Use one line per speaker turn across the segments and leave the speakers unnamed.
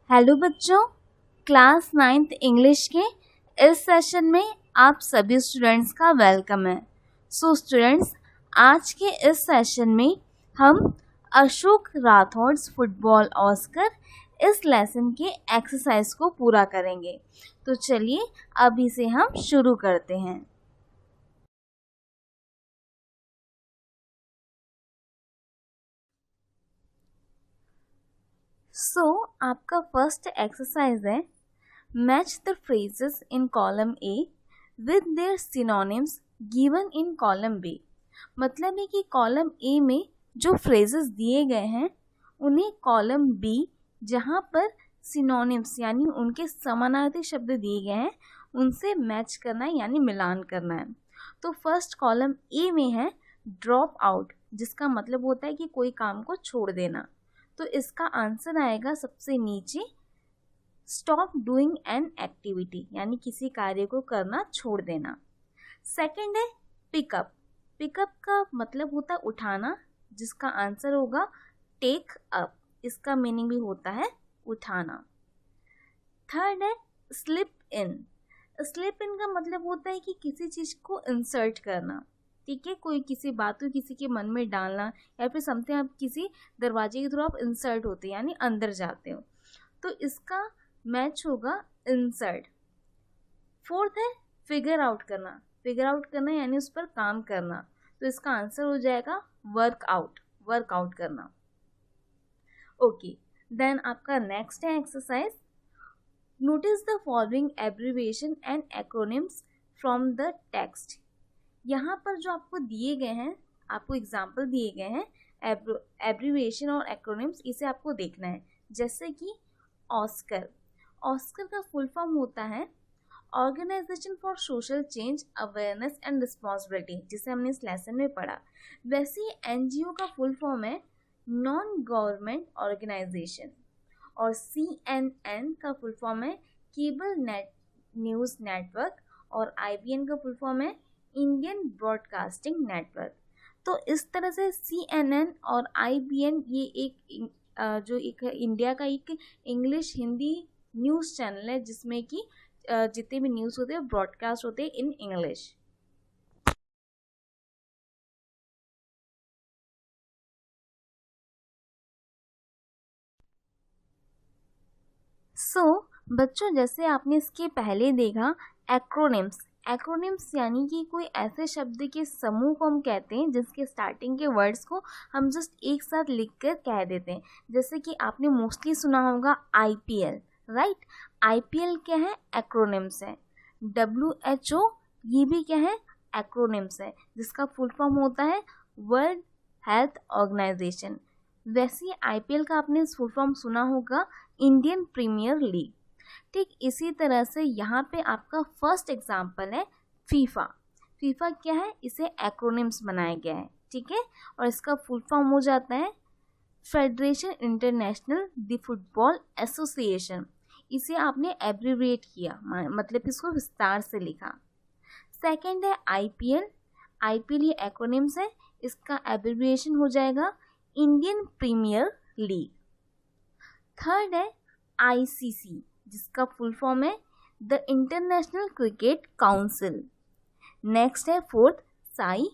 Hello बच्चों, class 9th English के इस सेशन में आप सभी स्टूडेंट्स का वेलकम है। स्टूडेंट्स, आज के इस सेशन में हम अशोक राठौड़'s फुटबॉल ऑस्कर इस लेसन के एक्सरसाइज को पूरा करेंगे। तो चलिए अभी से हम शुरू करते हैं। आपका फर्स्ट एक्सरसाइज है match the phrases in column A with their synonyms given in column B. मतलब है कि कॉलम ए में जो फ्रेजेस दिए गए हैं उन्हें कॉलम बी जहाँ पर सिनोनिम्स यानी उनके समानार्थी शब्द दिए गए हैं उनसे मैच करना है यानी मिलान करना है। तो फर्स्ट कॉलम ए में है ड्रॉप आउट, जिसका मतलब होता है कि कोई काम को छोड़ देना। तो इसका आंसर आएगा सबसे नीचे स्टॉप डूइंग एन एक्टिविटी, यानी किसी कार्य को करना छोड़ देना। सेकंड है पिकअप। पिकअप का मतलब होता है उठाना, जिसका आंसर होगा टेक अप। इसका मीनिंग भी होता है उठाना। थर्ड है स्लिप इन। स्लिप इन का मतलब होता है कि किसी चीज को इंसर्ट करना, ठीक है, कोई किसी बात को किसी के मन में डालना या फिर समथिंग आप किसी दरवाजे के थ्रू आप इंसर्ट होते हैं यानी अंदर जाते हो, तो इसका मैच होगा इंसर्ट। फोर्थ है फिगर आउट करना। फिगर आउट करना यानी उस पर काम करना, तो इसका आंसर हो जाएगा वर्कआउट, वर्कआउट करना। ओके, देन आपका नेक्स्ट है exercise notice the following abbreviation and acronyms from the text. यहाँ पर जो आपको दिए गए हैं, आपको एग्जाम्पल दिए गए हैं एब्रीविएशन और एक्रोनिम्स, इसे आपको देखना है। जैसे कि ऑस्कर, ऑस्कर का फुल फॉर्म होता है organisation for social change awareness and responsibility, जिसे हमने इस लेसन में पढ़ा। वैसे ही एनजीओ का फुल फॉर्म है नॉन गवर्नमेंट ऑर्गेनाइजेशन, और CNN का फुल फॉर्म है केबल नेट न्यूज़ नेटवर्क, और IBN का फुल फॉर्म है इंडियन ब्रॉडकास्टिंग नेटवर्क। तो इस तरह से CNN और IBN ये एक जो एक इंडिया का एक इंग्लिश हिंदी न्यूज़ चैनल है, जिसमें कि जितने भी न्यूज़ होते हैं ब्रॉडकास्ट होते हैं इन इंग्लिश। बच्चों, जैसे आपने इसके पहले देखा एक्रोनिम्स। एक्रोनिम्स यानी कि कोई ऐसे शब्द के समूह को हम कहते हैं जिसके स्टार्टिंग के वर्ड्स को हम जस्ट एक साथ लिखकर कह देते हैं। जैसे कि आपने मोस्टली सुना होगा IPL, राइट। IPL क्या है? एक्रोनिम्स है। WHO ये भी क्या है? एक्रोनिम्स है, जिसका फुल फॉर्म होता है वर्ल्ड हेल्थ ऑर्गेनाइजेशन। वैसे ही IPL का आपने फुल फॉर्म सुना होगा इंडियन प्रीमियर लीग। ठीक इसी तरह से यहाँ पे आपका फर्स्ट एग्जाम्पल है फीफा। फीफा क्या है? इसे एक्रोनिम्स बनाया गया है, ठीक है, और इसका फुल फॉर्म हो जाता है federation international the football association. इसे आपने एब्रीविएट किया, मतलब इसको विस्तार से लिखा। सेकंड है IPL ये एक्रोनिम्स है, इसका एब्रीविएशन हो जाएगा इंडियन प्रीमियर लीग। थर्ड है ICC, जिसका फुल फॉर्म है the international cricket council. Next है फोर्थ साई,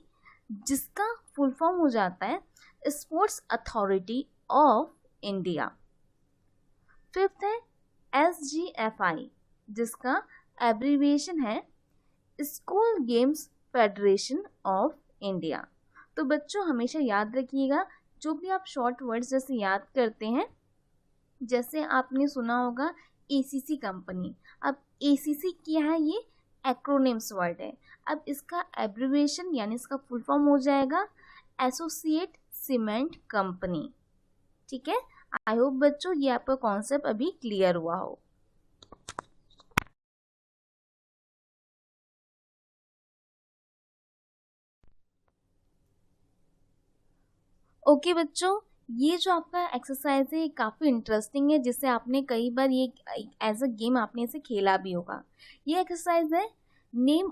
जिसका फुल फॉर्म हो जाता है sports authority of India. Fifth है SGFI, जिसका एब्रीविएशन है school games federation of India. तो बच्चों हमेशा याद रखिएगा, जो भी आप शॉर्ट वर्ड्स जैसे याद करते हैं, जैसे आपने सुना होगा ACC कंपनी। अब ACC क्या है? ये एक्रोनिम्स वर्ड है। अब इसका एब्रीविएशन यानी इसका फुल फॉर्म हो जाएगा एसोसिएट सीमेंट कंपनी, ठीक है। आई होप बच्चों ये आपका कॉन्सेप्ट अभी क्लियर हुआ हो। ओके बच्चों, ये जो आपका एक्सरसाइज है ये काफ़ी इंटरेस्टिंग है, जिससे आपने कई बार ये एज अ गेम आपने इसे खेला भी होगा। ये एक्सरसाइज है name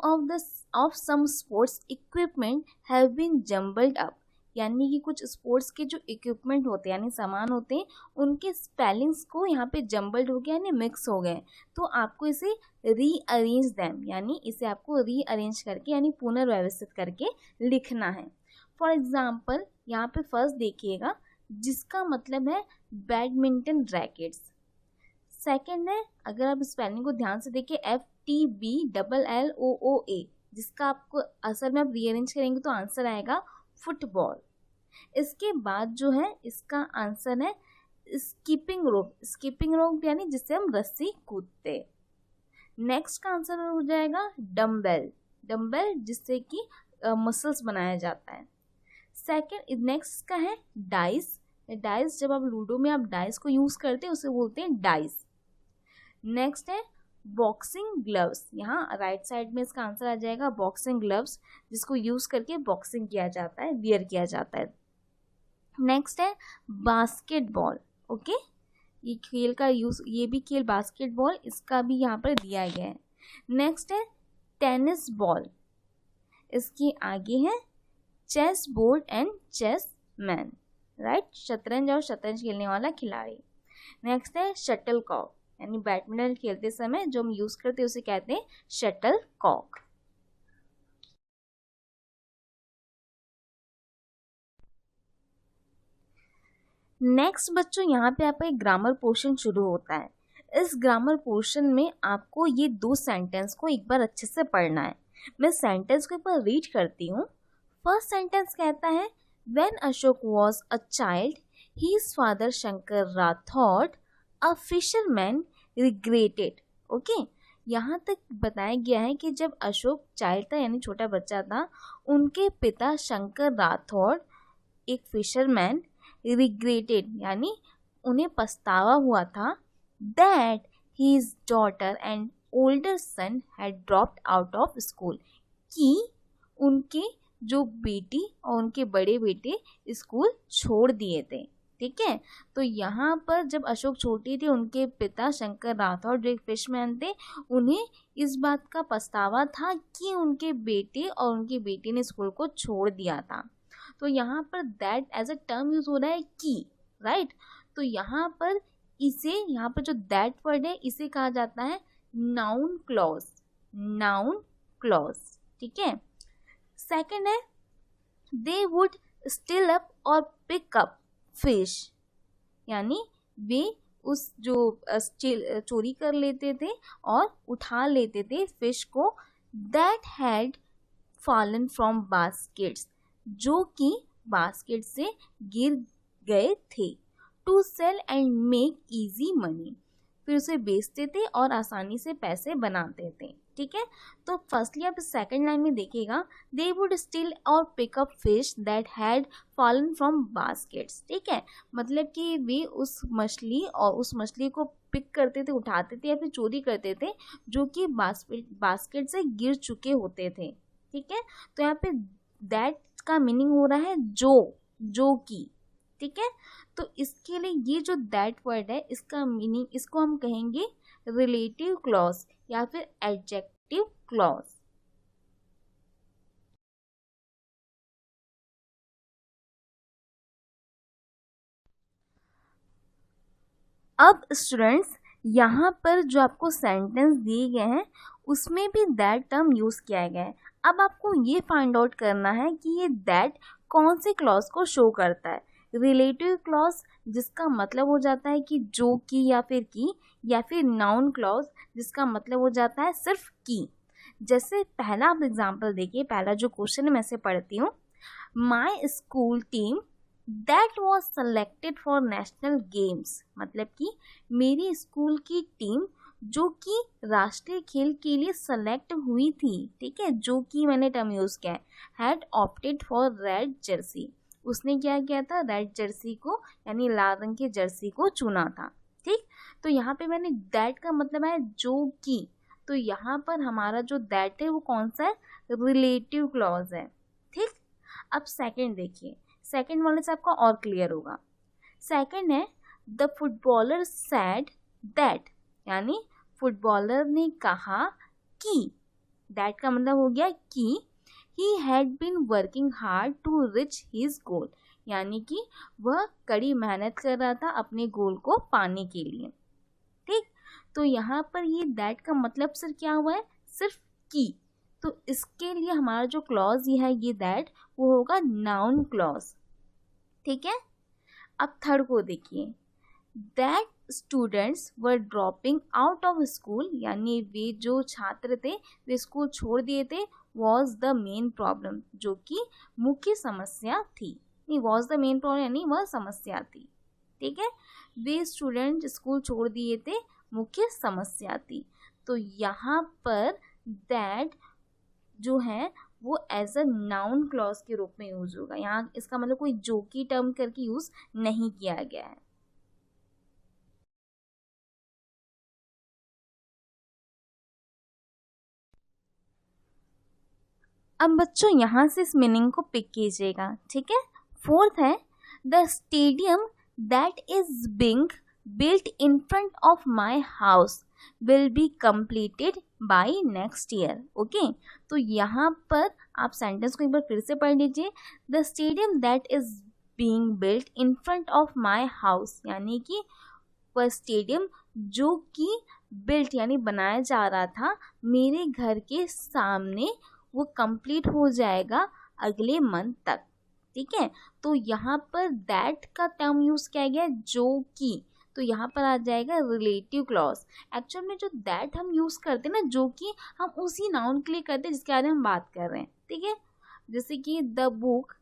of some sports equipment have been jumbled up यानी कि कुछ स्पोर्ट्स के जो इक्विपमेंट होते हैं यानी सामान होते हैं उनके स्पेलिंग्स को यहाँ पे जम्बल्ड हो गया यानी मिक्स हो गए, तो आपको इसे रीअरेंज दैम यानी इसे आपको रीअरेंज करके यानी पुनर्व्यवस्थित करके लिखना है। फॉर एग्जाम्पल यहाँ पे फर्स्ट देखिएगा जिसका मतलब है बैडमिंटन रैकेट्स। सेकंड है, अगर आप स्पेलिंग को ध्यान से देखिए, FTBLLOOA, जिसका आपको असल में आप रीअरेंज करेंगे तो आंसर आएगा फुटबॉल। इसके बाद जो है इसका आंसर है स्कीपिंग रोप। स्कीपिंग रोप यानी जिससे हम रस्सी कूदते। नेक्स्ट का आंसर हो जाएगा डम्बेल। डम्बेल जिससे कि मसल्स बनाया जाता है। सेकंड नेक्स्ट का है डाइस। डाइस जब आप लूडो में आप डाइस को यूज करते हैं उसे बोलते हैं डाइस। नेक्स्ट है बॉक्सिंग ग्लव्स। यहाँ राइट साइड में इसका आंसर आ जाएगा बॉक्सिंग ग्लव्स, जिसको यूज करके बॉक्सिंग किया जाता है, वियर किया जाता है। नेक्स्ट है बास्केटबॉल। ओके, ये खेल का यूज, ये भी खेल बास्केटबॉल, इसका भी यहाँ पर दिया गया है। नेक्स्ट है टेनिस बॉल। इसके आगे है chess board and chess man, right, शतरंज और शतरंज खेलने वाला खिलाड़ी। नेक्स्ट है शटल कॉक, यानी बैडमिंटन खेलते समय जो हम यूज करते हैं उसे कहते हैं शटल कॉक। नेक्स्ट बच्चों, यहाँ पे आपका एक ग्रामर पोर्शन शुरू होता है। इस ग्रामर पोर्शन में आपको ये 2 सेंटेंस को एक बार अच्छे से पढ़ना है। मैं सेंटेंस को एक बार रीड करती हूँ। फर्स्ट सेंटेंस कहता है When Ashok was a child, his father Shankar Rathod, a fisherman, regretted. Okay, यहाँ तक बताया गया है कि जब अशोक चाइल्ड था यानी छोटा बच्चा था, उनके पिता शंकर राठौड़ एक फिशरमैन, रिग्रेटेड यानी उन्हें पछतावा हुआ था, that his daughter and older son had dropped out of school, कि उनके जो बेटी और उनके बड़े बेटे स्कूल छोड़ दिए थे। ठीक है, तो यहाँ पर जब अशोक छोटे थे उनके पिता शंकर राठौड़ जो एक फिशमैन थे, उन्हें इस बात का पछतावा था कि उनके बेटे और उनकी बेटी ने स्कूल को छोड़ दिया था। तो यहाँ पर that as a term use हो रहा है कि, राइट। तो यहाँ पर जो दैट वर्ड है इसे कहा जाता है नाउन क्लॉज। नाउन क्लॉज, ठीक है। सेकंड है दे वुड स्टिल अप और पिक अप फिश, यानी वे उस जो चोरी कर लेते थे और उठा लेते थे फिश को, that had fallen from baskets, जो कि बास्केट से गिर गए थे, to sell and make easy money, फिर उसे बेचते थे और आसानी से पैसे बनाते थे। ठीक है, तो फर्स्टली आप सेकंड लाइन में देखिएगा, दे वुड स्टिल और pick up fish that had fallen from baskets. ठीक है, मतलब कि वे उस मछली को पिक करते थे, उठाते थे या फिर चोरी करते थे जो कि बास्केट से गिर चुके होते थे। ठीक है, तो यहाँ पे दैट का मीनिंग हो रहा है जो कि। ठीक है, तो इसके लिए ये जो दैट वर्ड है इसका मीनिंग, इसको हम कहेंगे रिलेटिव क्लॉज या फिर एडजेक्टिव क्लॉज। अब स्टूडेंट्स, यहाँ पर जो आपको सेंटेंस दिए गए हैं उसमें भी दैट टर्म यूज किया गया है। अब आपको ये फाइंड आउट करना है कि ये दैट कौन से क्लॉज को शो करता है। रिलेटिव क्लॉज जिसका मतलब हो जाता है कि जो की या फिर नाउन क्लॉज जिसका मतलब हो जाता है सिर्फ की। जैसे पहला आप एग्जांपल देखिए, पहला जो क्वेश्चन है मैं से पढ़ती हूँ। My school team that was selected for national games, मतलब कि मेरी स्कूल की टीम जो कि राष्ट्रीय खेल के लिए सेलेक्ट हुई थी। ठीक है, जो कि मैंने टर्म यूज किया है, had opted for red Jersey, उसने क्या किया था, रेड जर्सी को यानी लाल रंग की जर्सी को चुना था। ठीक, तो यहाँ पे मैंने दैट का मतलब है जो कि, तो यहाँ पर हमारा जो दैट है वो कौन सा है, रिलेटिव क्लॉज है। ठीक, अब सेकंड देखिए, सेकंड वाले से आपका और क्लियर होगा। सेकंड है द फुटबॉलर सेड दैट, यानी फुटबॉलर ने कहा कि, दैट का मतलब हो गया कि he had been working hard to reach his goal, यानी कि वह कड़ी मेहनत कर रहा था अपने गोल को पाने के लिए। ठीक, तो यहाँ पर ये दैट का मतलब सर क्या हुआ है, सिर्फ की। तो इसके लिए हमारा जो क्लॉज ये है ये दैट, वो होगा नाउन क्लॉज। ठीक है, अब थर्ड को देखिए, that students were dropping out of school, यानी वे जो छात्र थे वे स्कूल छोड़ दिए थे, वॉज द मेन प्रॉब्लम, जो कि मुख्य समस्या थी। नहीं, वॉज द मेन प्रॉब्लम यानी वह समस्या थी। ठीक है, वे स्टूडेंट स्कूल छोड़ दिए थे, मुख्य समस्या थी। तो यहाँ पर दैट जो है वो एज अ नाउन क्लॉज के रूप में यूज होगा। यहाँ इसका मतलब कोई जो की टर्म करके यूज नहीं किया गया है। अब बच्चों यहाँ से इस मीनिंग को पिक कीजिएगा। ठीक है, फोर्थ है, the stadium that is being built in front of my house will be completed by next year। Okay, तो यहाँ पर आप सेंटेंस को एक बार फिर से पढ़ लीजिए। The stadium that is being built in front of my house, यानी कि वह स्टेडियम जो कि बिल्ट यानी बनाया जा रहा था मेरे घर के सामने, वो कंप्लीट हो जाएगा अगले मंथ तक। ठीक है, तो यहाँ पर दैट का टर्म यूज किया गया जो कि, तो यहाँ पर आ जाएगा रिलेटिव क्लॉज। एक्चुअल में जो दैट हम यूज करते हैं ना, जो कि हम उसी नाउन के लिए करते हैं जिसके बारे में हम बात कर रहे हैं। ठीक है, जैसे कि the book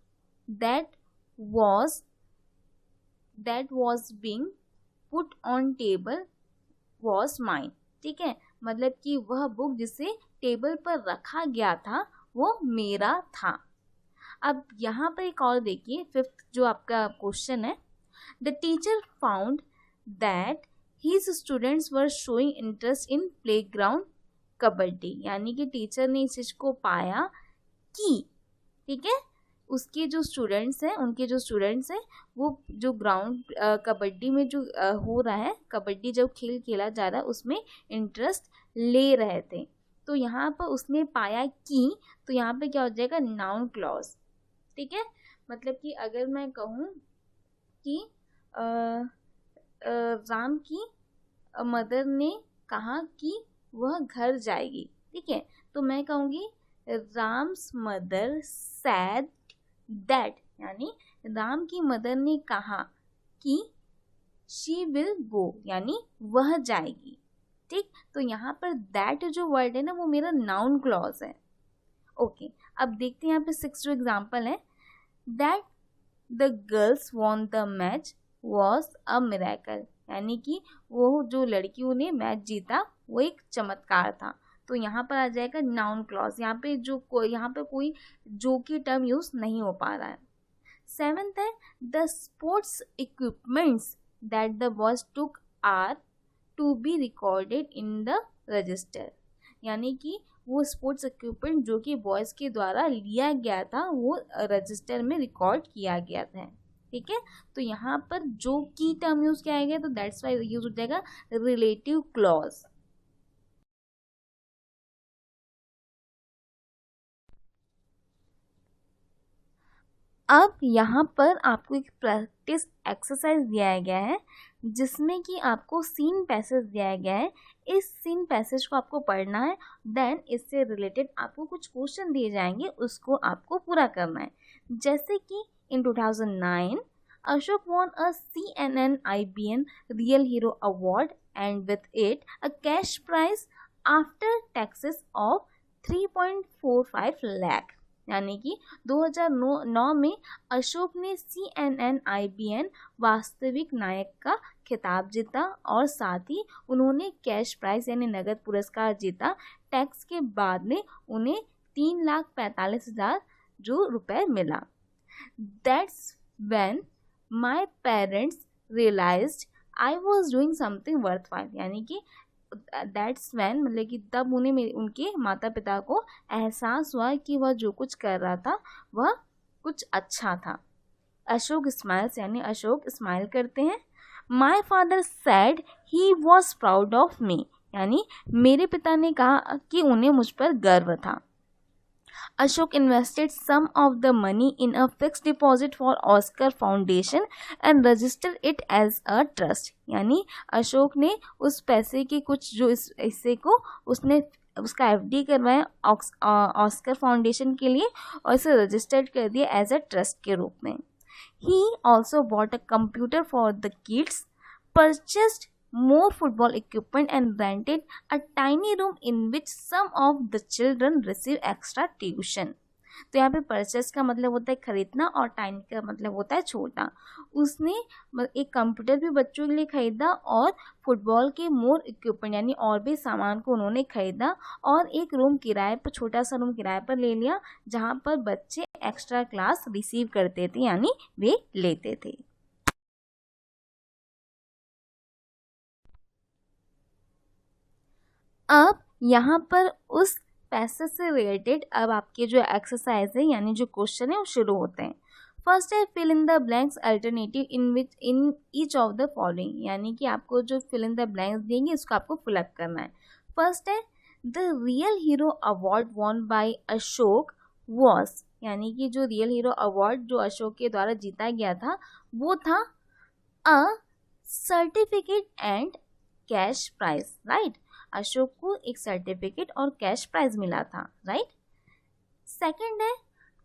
that was being put on table was mine. ठीक है, मतलब कि वह बुक जिसे टेबल पर रखा गया था वो मेरा था। अब यहाँ पर एक और देखिए, फिफ्थ जो आपका क्वेश्चन है, the teacher found that his students were showing interest in playground kabaddi, यानी कि टीचर ने इस चीज को पाया कि, ठीक है, उसके जो स्टूडेंट्स हैं, उनके जो स्टूडेंट्स हैं वो जो ग्राउंड कबड्डी में जो हो रहा है, कबड्डी जो खेल खेला जा रहा है उसमें इंटरेस्ट ले रहे थे। तो यहाँ पर उसने पाया कि, तो यहाँ पे क्या हो जाएगा, नाउन क्लॉज। ठीक है, मतलब कि अगर मैं कहूँ कि राम की मदर ने कहा कि वह घर जाएगी। ठीक है, तो मैं कहूँगी राम्स मदर सैड दैट, यानी राम की मदर ने कहा कि शी विल गो, यानी वह जाएगी। ठीक, तो यहाँ पर दैट जो वर्ड है ना वो मेरा नाउन क्लॉज है। ओके, अब देखते हैं यहाँ पे सिक्स जो एग्जाम्पल है, that the girls won the match was a miracle, यानी कि वो जो लड़कियों ने मैच जीता वो एक चमत्कार था। तो यहाँ पर आ जाएगा नाउन क्लॉज। यहाँ पे कोई जो की टर्म यूज नहीं हो पा रहा है। सेवेंथ है, the sports equipments that the boys took are to be recorded in the register, यानी कि वो स्पोर्ट्स इक्विपमेंट जो कि बॉयज के द्वारा लिया गया था वो रजिस्टर में रिकॉर्ड किया गया था। ठीक है, तो यहाँ पर जो की टर्म यूज किया गया तो दैट्स वाई यूज हो जाएगा रिलेटिव क्लॉज। अब यहाँ पर आपको एक प्रैक्टिस एक्सरसाइज दिया गया है जिसमें कि आपको सीन पैसेज दिया गया है। इस सीन पैसेज को आपको पढ़ना है, देन इससे रिलेटेड आपको कुछ क्वेश्चन दिए जाएंगे, उसको आपको पूरा करना है। जैसे कि इन 2009 Ashok won a CNN IBN Real Hero Award and with it a cash prize after taxes of 3.45 lakh, यानी कि 2009 में अशोक ने CNN IBN वास्तविक नायक का खिताब जीता और साथ ही उन्होंने कैश प्राइज यानी नगद पुरस्कार जीता। टैक्स के बाद में उन्हें 3,45,000 जो रुपए मिला। That's when my parents realized I was doing something worthwhile, यानी कि दैट्स वैन मतलब कि तब उन्हें उनके माता पिता को एहसास हुआ कि वह जो कुछ कर रहा था वह कुछ अच्छा था। अशोक स्माइल्स, यानी अशोक स्माइल करते हैं। My father sad he was proud of me, यानी मेरे पिता ने कहा कि उन्हें मुझ पर गर्व था। Ashok invested some of the money in a fixed deposit for Oscar Foundation and registered it as a trust. यानी अशोक ने उस पैसे के कुछ जो इस हिस्से को उसने उसका एफडी करवाया ऑस्कर फाउंडेशन के लिए और इसे रजिस्टर्ड कर दिया एज अ ट्रस्ट के रूप में. He also bought a computer for the kids, purchased more football equipment and rented a tiny room in which some of the children receive extra tuition. तो यहाँ पे परचेस का मतलब होता है खरीदना और टाइनी का मतलब होता है छोटा. उसने एक कंप्यूटर भी बच्चों के लिए खरीदा और फुटबॉल के मोर इक्विपमेंट यानी और भी सामान को उन्होंने खरीदा और एक रूम किराए पर, छोटा सा रूम किराए पर ले लिया जहाँ पर बच्चे एक्स्ट्रा क्लास रिसीव करते थे यानी वे लेते थे. अब यहाँ पर उस पैसे से रिलेटेड अब आपके जो एक्सरसाइज है यानी जो क्वेश्चन है वो शुरू होते हैं. फर्स्ट है fill in the blanks alternative in each of the following, यानी कि आपको जो फिल इन द ब्लैंक्स देंगे इसको आपको फिलअप करना है. फर्स्ट है the real hero award won by Ashok was, यानी कि जो रियल हीरो अवार्ड जो अशोक के द्वारा जीता गया था वो था a certificate and cash prize. Right, Ashok को एक सर्टिफिकेट और कैश प्राइज मिला था. राइट. सेकंड है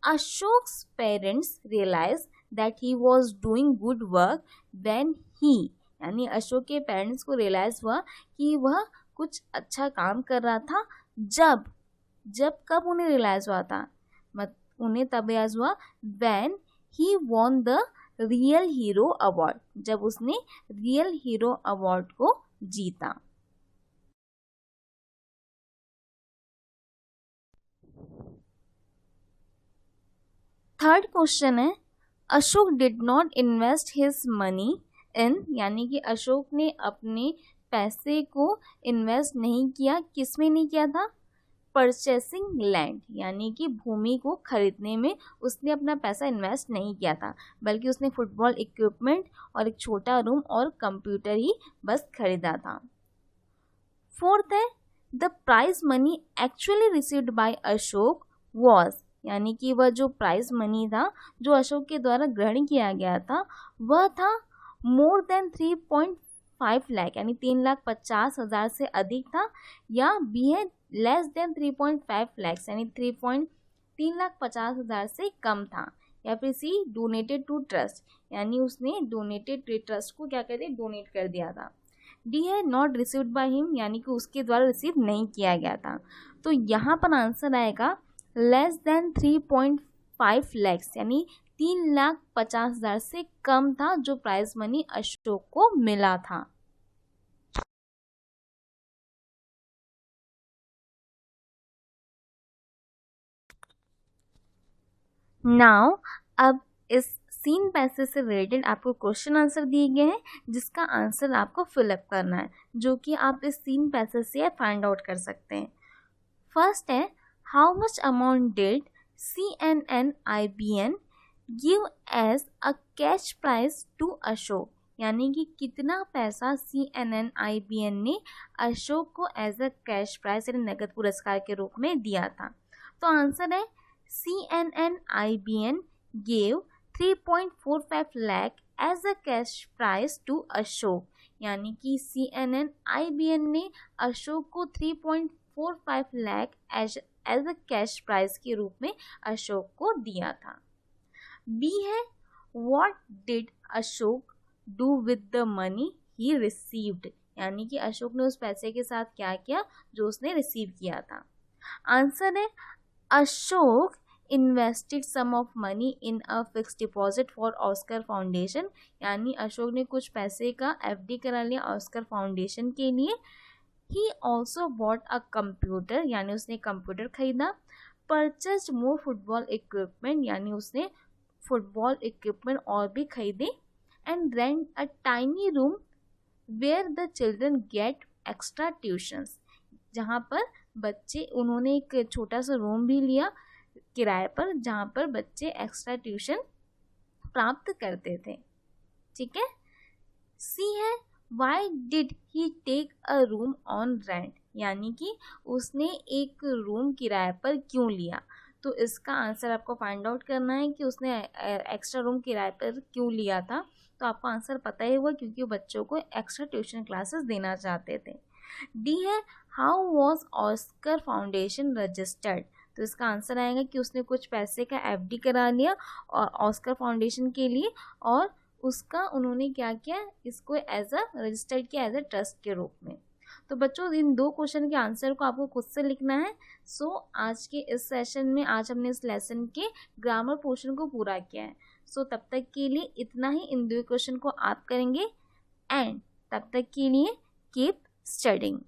Ashok's parents realize that he was doing good work when he, यानी अशोक के पेरेंट्स को रियलाइज हुआ कि वह कुछ अच्छा काम कर रहा था जब कब उन्हें रियलाइज हुआ था, उन्हें तब रियलाइज हुआ when he won the real hero award, जब उसने रियल हीरो अवार्ड को जीता. थर्ड क्वेश्चन है Ashok did not invest his money in, यानी कि अशोक ने अपने पैसे को इन्वेस्ट नहीं किया. किस में नहीं किया था? परचेसिंग लैंड, यानी कि भूमि को खरीदने में उसने अपना पैसा इन्वेस्ट नहीं किया था, बल्कि उसने फुटबॉल इक्विपमेंट और एक छोटा रूम और कंप्यूटर ही बस खरीदा था. फोर्थ है the prize money actually received by Ashok was, यानी कि वह जो प्राइज मनी था जो अशोक के द्वारा ग्रहण किया गया था वह था मोर देन 3.5 लाख, यानी 3,50,000 से अधिक था, या बी है लेस देन 3.5 लाख यानी 3,50,000 से कम था, या फिर सी डोनेटेड टू ट्रस्ट, यानी उसने डोनेटेड ट्रस्ट को क्या कर दिया, डोनेट कर दिया था. डी है नॉट रिसीव्ड बाय हिम, यानी कि उसके द्वारा रिसीव नहीं किया गया था. तो यहाँ पर आंसर आएगा लेस देन 3.5 लैक्स, यानी 3,50,000 से कम था जो प्राइज मनी अशोक को मिला था. नाउ अब इस सीन पैसेज से रिलेटेड आपको क्वेश्चन आंसर दिए गए हैं जिसका आंसर आपको फिलअप करना है, जो कि आप इस सीन पैसेज से फाइंड आउट कर सकते हैं. फर्स्ट है how much amount did CNNIBN give as a cash prize to Ashok, यानी कि कितना पैसा CNNIBN ने अशोक को एज अ कैश प्राइज यानी नगद पुरस्कार के रूप में दिया था. तो आंसर है CNNIBN gave 3.45 lakh as a cash prize to Ashok, यानी कि CNNIBN ने अशोक को 3.45 lakh as a cash prize के रूप में अशोक को दिया था. बी है what did Ashok do with the money he received, यानी कि अशोक ने उस पैसे के साथ क्या किया जो उसने रिसीव किया था. आंसर है Ashok invested some of money in a fix deposit for Oscar foundation, यानी अशोक ने कुछ पैसे का FD करा लिया ऑस्कर फाउंडेशन के लिए. He also bought a computer, यानी उसने कंप्यूटर खरीदा. परचेस्ड मोर फुटबॉल इक्विपमेंट, यानी उसने फुटबॉल इक्विपमेंट और भी खरीदे. And rent a tiny room where the children get extra tuitions, जहाँ पर बच्चे, उन्होंने एक छोटा सा रूम भी लिया किराए पर जहाँ पर बच्चे एक्स्ट्रा ट्यूशन प्राप्त करते थे. ठीक है. सी है why did he take a room on rent, यानी कि उसने एक रूम किराए पर क्यों लिया. तो इसका आंसर आपको फाइंड आउट करना है कि उसने एक्स्ट्रा रूम किराए पर क्यों लिया था। तो आपको आंसर पता ही होगा क्योंकि वो बच्चों को एक्स्ट्रा ट्यूशन क्लासेस देना चाहते थे। डी है how was Oscar foundation registered. तो इसका आंसर आएगा कि उसने कुछ पैसे का एफडी करा लिया और ऑस्कर फाउंडेशन के लिए, और उसका उन्होंने क्या किया, इसको एज अ रजिस्टर्ड किया एज अ ट्रस्ट के रूप में। तो बच्चों इन 2 क्वेश्चन के आंसर को आपको खुद से लिखना है। सो आज के इस सेशन में आज हमने इस लेसन के ग्रामर पोर्शन को पूरा किया है। सो तब तक के लिए इतना ही, इन 2 क्वेश्चन को आप करेंगे एंड तब तक के लिए कीप स्टडिंग।